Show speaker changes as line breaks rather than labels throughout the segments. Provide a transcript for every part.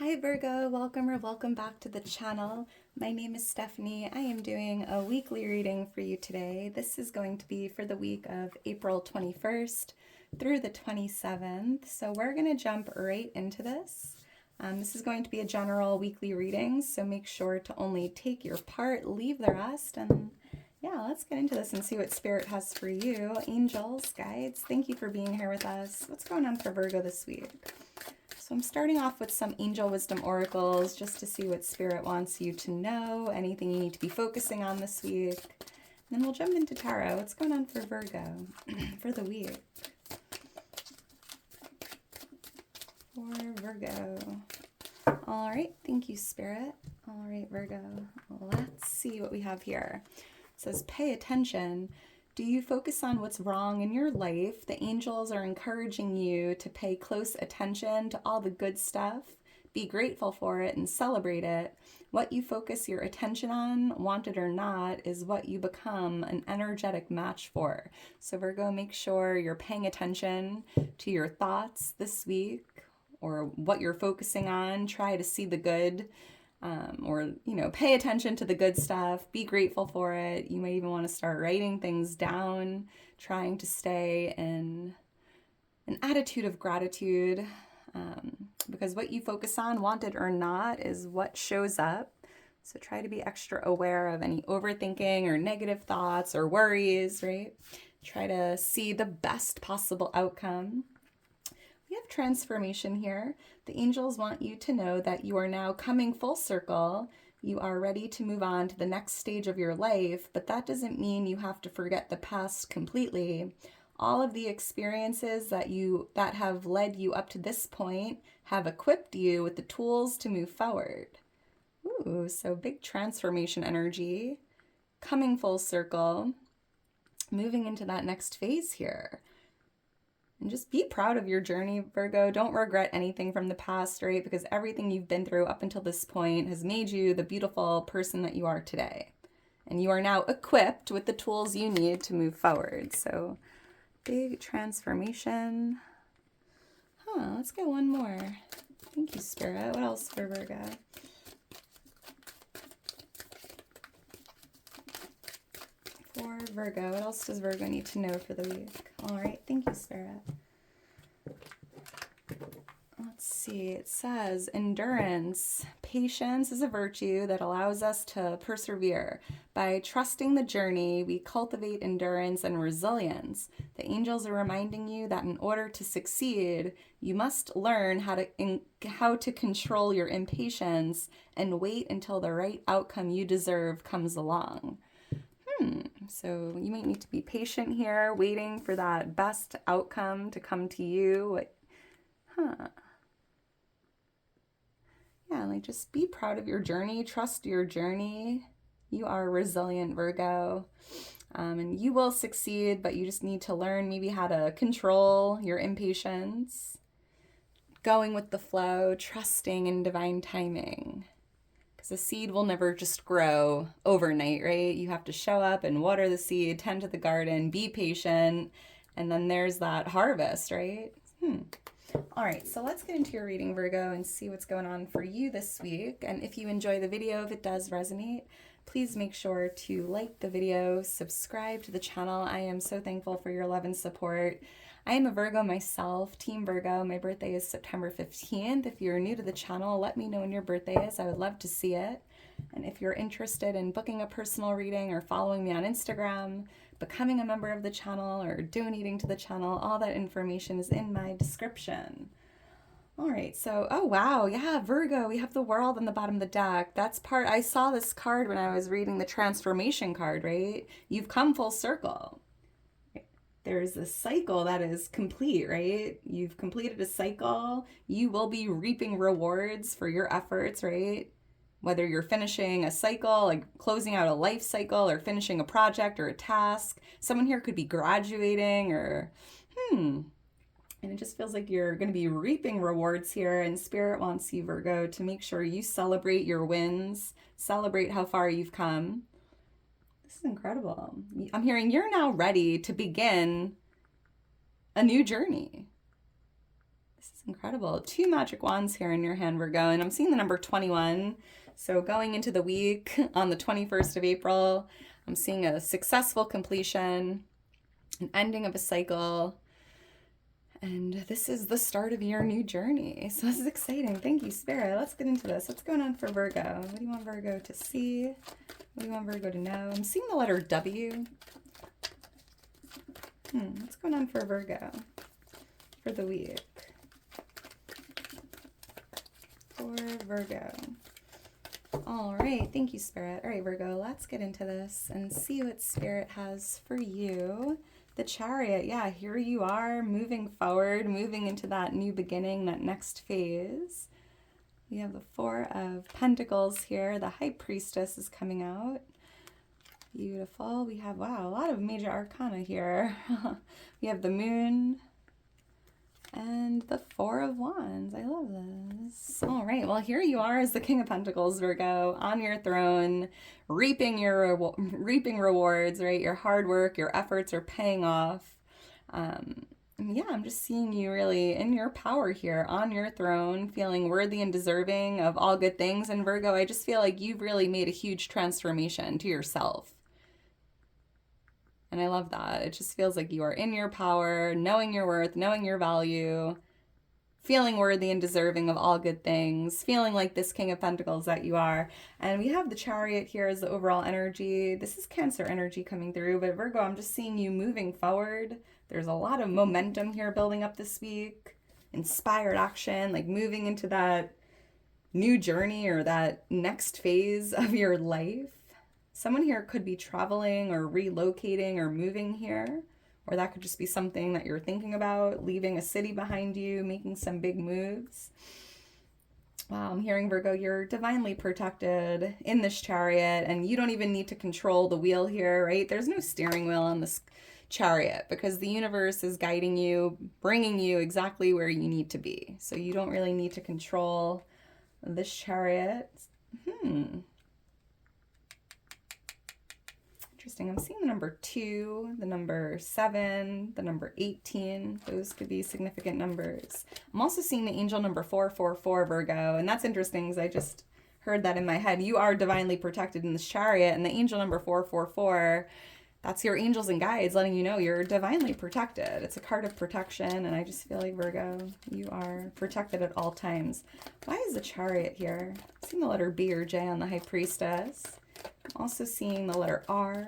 Hi Virgo, welcome or welcome back to the channel. My name is Stephanie. I am doing a weekly reading for you today. This is going to be for the week of April 21st through the 27th. So we're going to jump right into this. This is going to be a general weekly reading, so make sure to only take your part, leave the rest, and yeah, let's get into this and see what Spirit has for you. Angels, guides, thank you for being here with us. What's going on for Virgo this week? So I'm starting off with some angel wisdom oracles just to see what Spirit wants you to know, anything you need to be focusing on this week. And then we'll jump into tarot. What's going on for Virgo for the week? For Virgo. All right, thank you, Spirit. All right, Virgo, let's see what we have here. It says, pay attention. Do you focus on what's wrong in your life? The angels are encouraging you to pay close attention to all the good stuff. Be grateful for it and celebrate it. What you focus your attention on, want it or not, is what you become an energetic match for. So Virgo, make sure you're paying attention to your thoughts this week or what you're focusing on. Try to see the good. Pay attention to the good stuff, be grateful for it. You might even want to start writing things down, trying to stay in an attitude of gratitude, because what you focus on, want it or not, is what shows up. So try to be extra aware of any overthinking or negative thoughts or worries, right? Try to see the best possible outcome. We have transformation here. The angels want you to know that you are now coming full circle. You are ready to move on to the next stage of your life, but that doesn't mean you have to forget the past completely. All of the experiences that have led you up to this point have equipped you with the tools to move forward. Ooh, so big transformation energy, coming full circle, moving into that next phase here. And just be proud of your journey, Virgo. Don't regret anything from the past, right? Because everything you've been through up until this point has made you the beautiful person that you are today. And you are now equipped with the tools you need to move forward. So, big transformation. Let's get one more. Thank you, Spirit. What else for Virgo? For Virgo, what else does Virgo need to know for the week? All right, thank you, Spirit. Let's see, it says endurance. Patience is a virtue that allows us to persevere. By trusting the journey, we cultivate endurance and resilience. The angels are reminding you that in order to succeed, you must learn how to control your impatience and wait until the right outcome you deserve comes along. So you might need to be patient here, waiting for that best outcome to come to you. Yeah, like just be proud of your journey, trust your journey. You are resilient, Virgo, and you will succeed, but you just need to learn maybe how to control your impatience, going with the flow, trusting in divine timing. Because a seed will never just grow overnight, right? You have to show up and water the seed, tend to the garden, be patient, and then there's that harvest, right? All right, so let's get into your reading, Virgo, and see what's going on for you this week. And if you enjoy the video, if it does resonate, please make sure to like the video, subscribe to the channel. I am so thankful for your love and support. I am a Virgo myself, Team Virgo. My birthday is September 15th. If you're new to the channel, let me know when your birthday is. I would love to see it. And if you're interested in booking a personal reading or following me on Instagram, becoming a member of the channel, or donating to the channel, all that information is in my description. All right, so, oh wow, yeah, Virgo, we have the world on the bottom of the deck. I saw this card when I was reading the transformation card, right? You've come full circle. There's a cycle that is complete, right? You've completed a cycle. You will be reaping rewards for your efforts, right? Whether you're finishing a cycle, like closing out a life cycle, or finishing a project or a task. Someone here could be graduating or, and it just feels like you're going to be reaping rewards here, and Spirit wants you, Virgo, to make sure you celebrate your wins, celebrate how far you've come. This is incredible. I'm hearing you're now ready to begin a new journey. This It's incredible. 2 magic wands here in your hand, Virgo, and I'm seeing the number 21. So going into the week on the 21st of April, I'm seeing a successful completion, an ending of a cycle, and this is the start of your new journey. So this is exciting. Thank you, Spirit. Let's get into this. What's going on for Virgo? What do you want Virgo to see? What do you want Virgo to know? I'm seeing the letter W. What's going on for Virgo for the week? For Virgo. All right, thank you, Spirit. All right, Virgo, let's get into this and see what Spirit has for you. The Chariot, yeah, here you are moving forward, moving into that new beginning, that next phase. We have the 4 of Pentacles here. The High Priestess is coming out. Beautiful. We have, wow, a lot of major arcana here. We have the Moon and the 4 of Wands. I love this. All right, well, here you are as the King of Pentacles, Virgo, on your throne, reaping rewards, right? Your hard work, your efforts are paying off. Yeah, I'm just seeing you really in your power here, on your throne, feeling worthy and deserving of all good things. And Virgo, I just feel like you've really made a huge transformation to yourself. And I love that. It just feels like you are in your power, knowing your worth, knowing your value, feeling worthy and deserving of all good things, feeling like this King of Pentacles that you are. And we have the Chariot here as the overall energy. This is Cancer energy coming through, but Virgo, I'm just seeing you moving forward. There's a lot of momentum here building up this week, inspired action, like moving into that new journey or that next phase of your life. Someone here could be traveling or relocating or moving here, or that could just be something that you're thinking about, leaving a city behind you, making some big moves. Wow, I'm hearing, Virgo, you're divinely protected in this Chariot, and you don't even need to control the wheel here, right? There's no steering wheel on this Chariot because the universe is guiding you, bringing you exactly where you need to be. So you don't really need to control this Chariot. Interesting. I'm seeing the number 2, the number 7, the number 18. Those could be significant numbers. I'm also seeing the angel number 444, Virgo, and that's interesting because I just heard that in my head. You are divinely protected in this Chariot, and the angel number 444, that's your angels and guides letting you know you're divinely protected. It's a card of protection, and I just feel like, Virgo, you are protected at all times. Why is the Chariot here? I'm seeing the letter B or J on the High Priestess. I'm also seeing the letter R,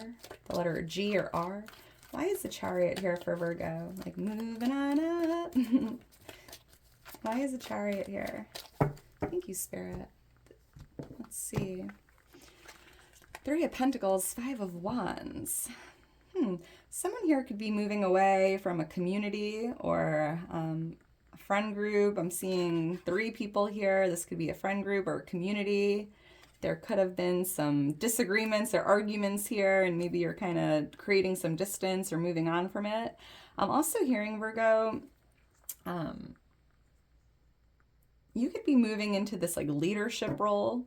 the letter G or R. Why is the Chariot here for Virgo? Like moving on up. Why is the Chariot here? Thank you, Spirit. Let's see. 3 of Pentacles, 5 of Wands. Someone here could be moving away from a community or a friend group. I'm seeing 3 people here. This could be a friend group or a community. There could have been some disagreements or arguments here, and maybe you're kind of creating some distance or moving on from it. I'm also hearing, Virgo, you could be moving into this like leadership role,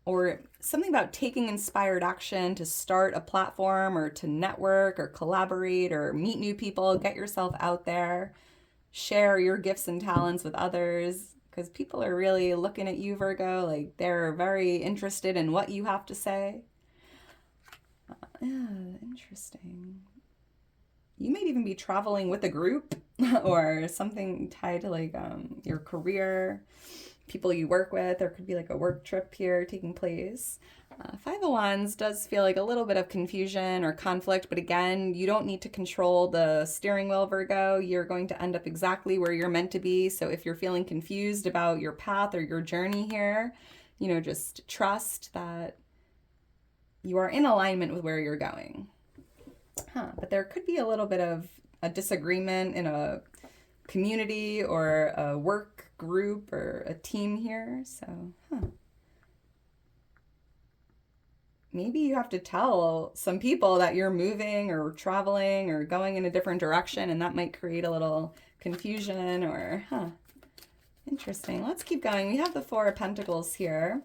or something about taking inspired action to start a platform or to network or collaborate or meet new people, get yourself out there, share your gifts and talents with others. Because people are really looking at you, Virgo, like they're very interested in what you have to say. Yeah, interesting. You might even be traveling with a group or something tied to like your career, people you work with. There could be like a work trip here taking place. 5 of Wands does feel like a little bit of confusion or conflict, but again, you don't need to control the steering wheel, Virgo. You're going to end up exactly where you're meant to be. So if you're feeling confused about your path or your journey here, you know, just trust that you are in alignment with where you're going. But there could be a little bit of a disagreement in a community or a work group or a team here. So, maybe you have to tell some people that you're moving or traveling or going in a different direction, and that might create a little confusion or, interesting. Let's keep going. We have the 4 of Pentacles here.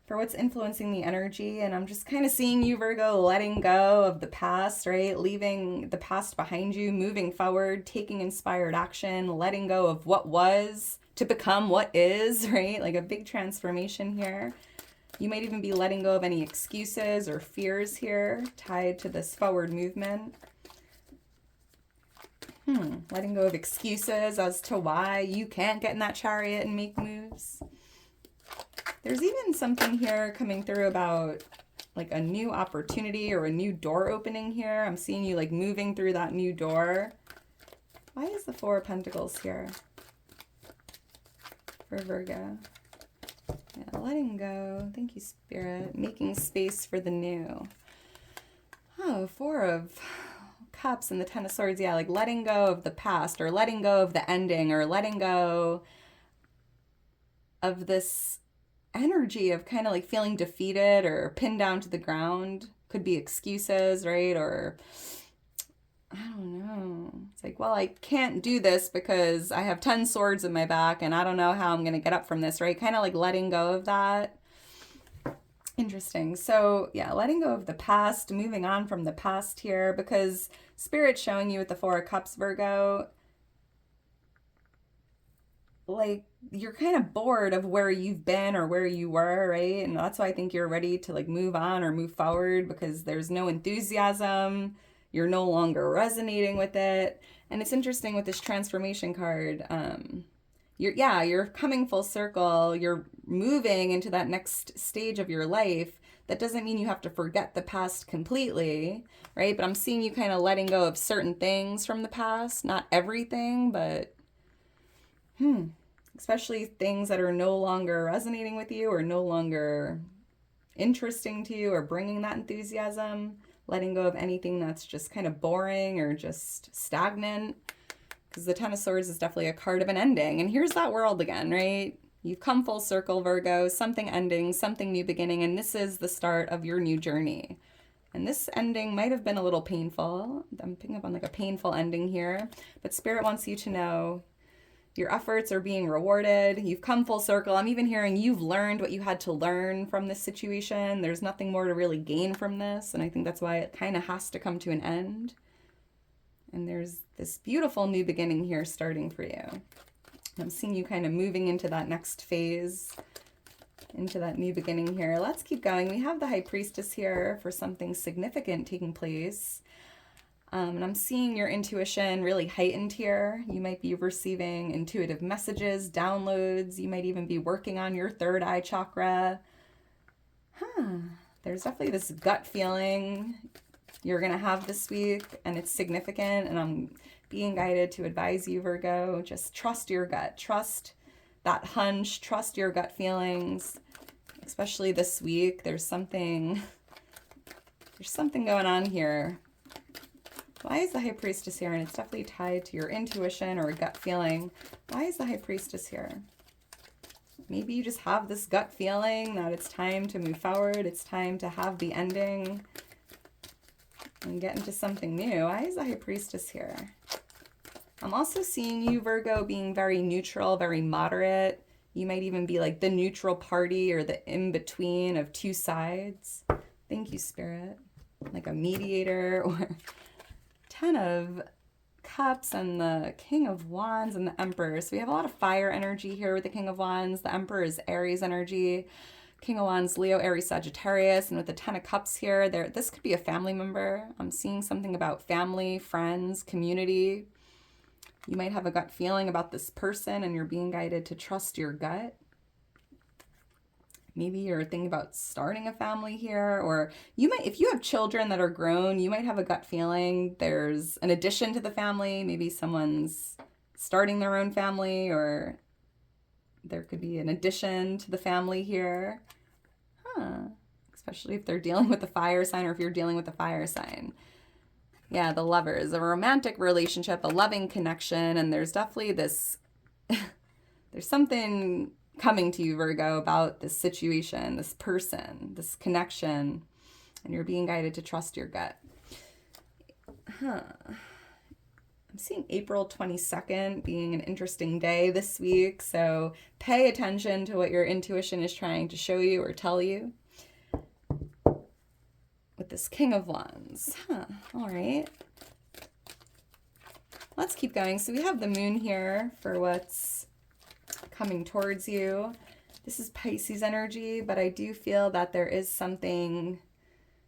for what's influencing the energy. And I'm just kind of seeing you, Virgo, letting go of the past, right? Leaving the past behind you, moving forward, taking inspired action, letting go of what was to become what is, right? Like a big transformation here. You might even be letting go of any excuses or fears here tied to this forward movement. Letting go of excuses as to why you can't get in that chariot and make moves. There's even something here coming through about like a new opportunity or a new door opening here. I'm seeing you like moving through that new door. Why is the Four of Pentacles here for Virgo? Yeah, letting go. Thank you, Spirit. Making space for the new. Oh, Four of Cups and the Ten of Swords. Yeah, like letting go of the past or letting go of the ending or letting go of this energy of kind of like feeling defeated or pinned down to the ground. Could be excuses, right? Or I don't know. It's like, well, I can't do this because I have 10 swords in my back and I don't know how I'm going to get up from this, right? Kind of like letting go of that. Interesting. So yeah, letting go of the past, moving on from the past here, because Spirit's showing you with the Four of Cups, Virgo, like you're kind of bored of where you've been or where you were, right? And that's why I think you're ready to like move on or move forward, because there's no enthusiasm. You're no longer resonating with it. And it's interesting with this transformation card. You're coming full circle. You're moving into that next stage of your life. That doesn't mean you have to forget the past completely, right? But I'm seeing you kind of letting go of certain things from the past, not everything, but especially things that are no longer resonating with you or no longer interesting to you or bringing that enthusiasm. Letting go of anything that's just kind of boring or just stagnant. Because the Ten of Swords is definitely a card of an ending. And here's that world again, right? You've come full circle, Virgo. Something ending, something new beginning. And this is the start of your new journey. And this ending might have been a little painful. I'm picking up on like a painful ending here. But Spirit wants you to know your efforts are being rewarded. You've come full circle. I'm even hearing you've learned what you had to learn from this situation. There's nothing more to really gain from this. And I think that's why it kind of has to come to an end. And there's this beautiful new beginning here starting for you. I'm seeing you kind of moving into that next phase, into that new beginning here. Let's keep going. We have the High Priestess here for something significant taking place. And I'm seeing your intuition really heightened here. You might be receiving intuitive messages, downloads. You might even be working on your third eye chakra. There's definitely this gut feeling you're going to have this week, and it's significant. And I'm being guided to advise you, Virgo, just trust your gut. Trust that hunch. Trust your gut feelings, especially this week. There's something going on here. Why is the High Priestess here? And it's definitely tied to your intuition or a gut feeling. Why is the High Priestess here? Maybe you just have this gut feeling that it's time to move forward. It's time to have the ending and get into something new. Why is the High Priestess here? I'm also seeing you, Virgo, being very neutral, very moderate. You might even be like the neutral party or the in-between of two sides. Thank you, Spirit. Like a mediator or... Ten of Cups and the King of Wands and the Emperor. So we have a lot of fire energy here with the King of Wands. The Emperor is Aries energy. King of Wands, Leo, Aries, Sagittarius. And with the Ten of Cups here, this could be a family member. I'm seeing something about family, friends, community. You might have a gut feeling about this person and you're being guided to trust your gut. Maybe you're thinking about starting a family here, or you might, if you have children that are grown, you might have a gut feeling there's an addition to the family. Maybe someone's starting their own family, or there could be an addition to the family here. Especially if they're dealing with the fire sign or if you're dealing with the fire sign. Yeah, the Lovers, a romantic relationship, a loving connection, and there's definitely this, there's something coming to you, Virgo, about this situation, this person, this connection, and you're being guided to trust your gut. I'm seeing April 22nd being an interesting day this week, so pay attention to what your intuition is trying to show you or tell you. With this King of Wands. All right. Let's keep going. So we have the moon here for what's coming towards you. This is Pisces energy, but I do feel that there is something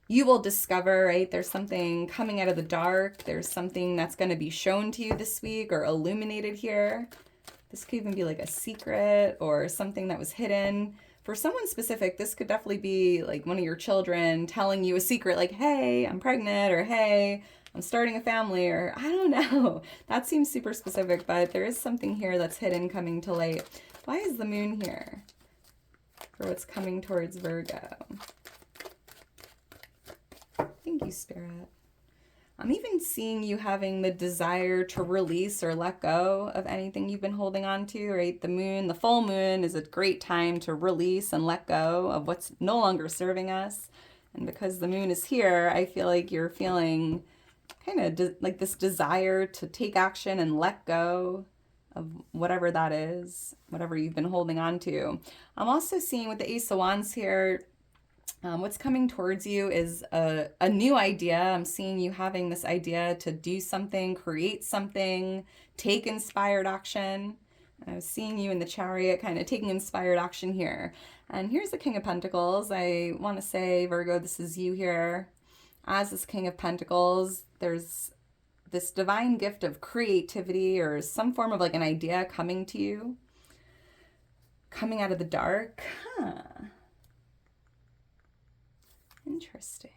you will discover, right? There's something coming out of the dark. There's something that's going to be shown to you this week or illuminated here. This could even be like a secret or something that was hidden. For someone specific, this could definitely be like one of your children telling you a secret, like, hey, I'm pregnant, or hey, I'm starting a family, or I don't know. That seems super specific, but there is something here that's hidden coming to light. Why is the moon here for what's coming towards Virgo? Thank you, Spirit. I'm even seeing you having the desire to release or let go of anything you've been holding on to, right? The moon, the full moon is a great time to release and let go of what's no longer serving us. And because the moon is here, I feel like you're feeling kind of like this desire to take action and let go of whatever that is, whatever you've been holding on to. I'm also seeing with the Ace of Wands here, what's coming towards you is a new idea. I'm seeing you having this idea to do something, create something, take inspired action. I was seeing you in the Chariot kind of taking inspired action here. And here's the King of Pentacles. I want to say, Virgo, this is you here. As this King of Pentacles, there's this divine gift of creativity or some form of like an idea coming to you, coming out of the dark. Interesting.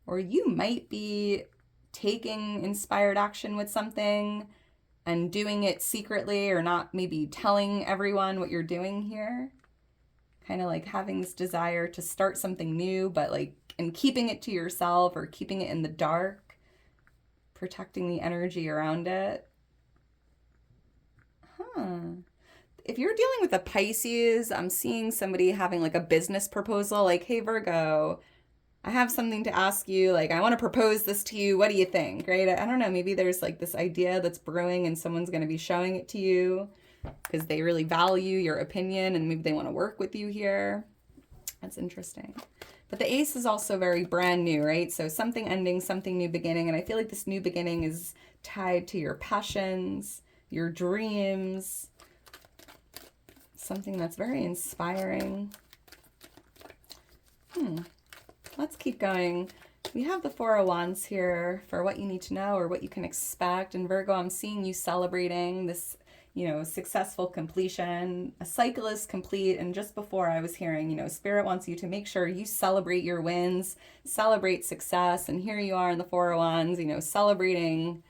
Or you might be taking inspired action with something and doing it secretly, or not maybe telling everyone what you're doing here. Kind of like having this desire to start something new, but like, and keeping it to yourself or keeping it in the dark, protecting the energy around it. If you're dealing with a Pisces, I'm seeing somebody having like a business proposal, like, hey, Virgo, I have something to ask you. Like, I want to propose this to you. What do you think? Right? I don't know. Maybe there's like this idea that's brewing and someone's going to be showing it to you because they really value your opinion and maybe they want to work with you here. That's interesting. But the Ace is also very brand new, right? So something ending, something new beginning. And I feel like this new beginning is tied to your passions, your dreams, something that's very inspiring. Let's keep going. We have the Four of Wands here for what you need to know or what you can expect. And Virgo, I'm seeing you celebrating this, successful completion. A cycle is complete. And just before I was hearing, Spirit wants you to make sure you celebrate your wins, celebrate success. And here you are in the Four of Wands, celebrating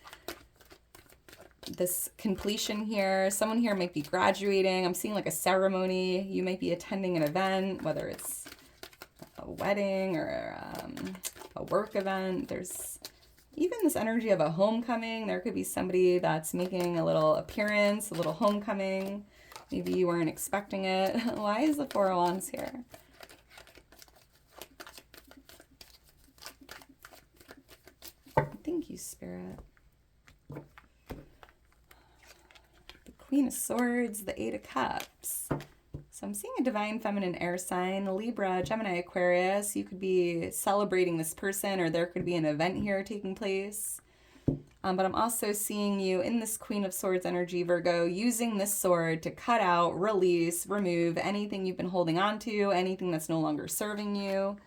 this completion here. Someone here might be graduating. I'm seeing like a ceremony. You might be attending an event, whether it's a wedding or a work event. There's even this energy of a homecoming. There could be somebody that's making a little appearance, a little homecoming. Maybe you weren't expecting it. Why is the Four of Wands here? Thank you, Spirit. Queen of Swords, the Eight of Cups. So I'm seeing a divine feminine air sign, Libra, Gemini, Aquarius. You could be celebrating this person, or there could be an event here taking place. But I'm also seeing you in this Queen of Swords energy, Virgo, using this sword to cut out, release, remove anything you've been holding on to, anything that's no longer serving you.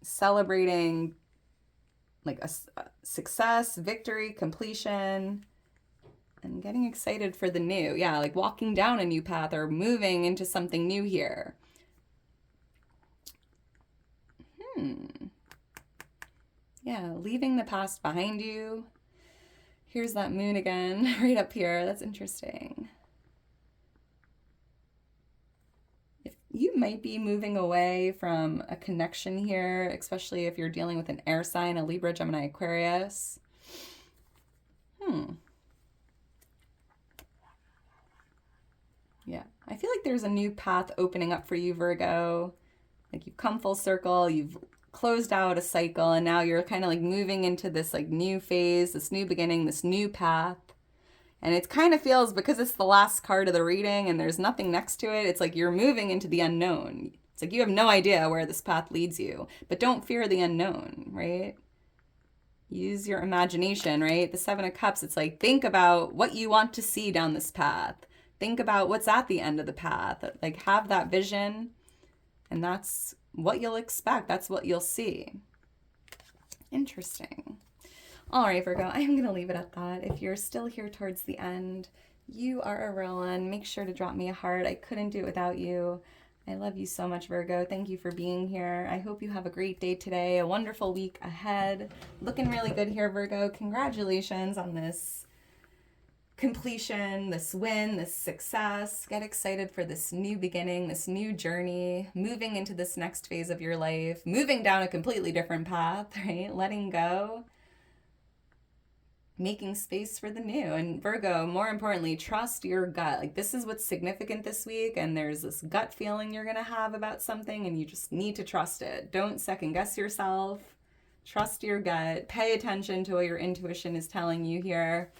Celebrating like a success, victory, completion, and getting excited for the new. Yeah, like walking down a new path or moving into something new here. Yeah, leaving the past behind you. Here's that moon again, right up here. That's interesting. You might be moving away from a connection here, especially if you're dealing with an air sign, a Libra, Gemini, Aquarius. Yeah, I feel like there's a new path opening up for you, Virgo. Like you've come full circle, you've closed out a cycle, and now you're kind of like moving into this like new phase, this new beginning, this new path. And it kind of feels, because it's the last card of the reading and there's nothing next to it, it's like you're moving into the unknown. It's like you have no idea where this path leads you, but don't fear the unknown, right? Use your imagination, right? The Seven of Cups, it's like, think about what you want to see down this path. Think about what's at the end of the path. Like, have that vision, and that's what you'll expect. That's what you'll see. Interesting. All right, Virgo, I'm going to leave it at that. If you're still here towards the end, you are a real one. Make sure to drop me a heart. I couldn't do it without you. I love you so much, Virgo. Thank you for being here. I hope you have a great day today, a wonderful week ahead. Looking really good here, Virgo. Congratulations on this completion, this win, this success. Get excited for this new beginning, this new journey, moving into this next phase of your life, moving down a completely different path, right? Letting go. Making space for the new. And Virgo, more importantly, trust your gut. Like, this is what's significant this week, and there's this gut feeling you're going to have about something, and you just need to trust it. Don't second guess yourself. Trust your gut. Pay attention to what your intuition is telling you here.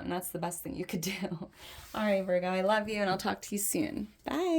That's the best thing you could do. All right, Virgo, I love you, and I'll talk to you soon. Bye.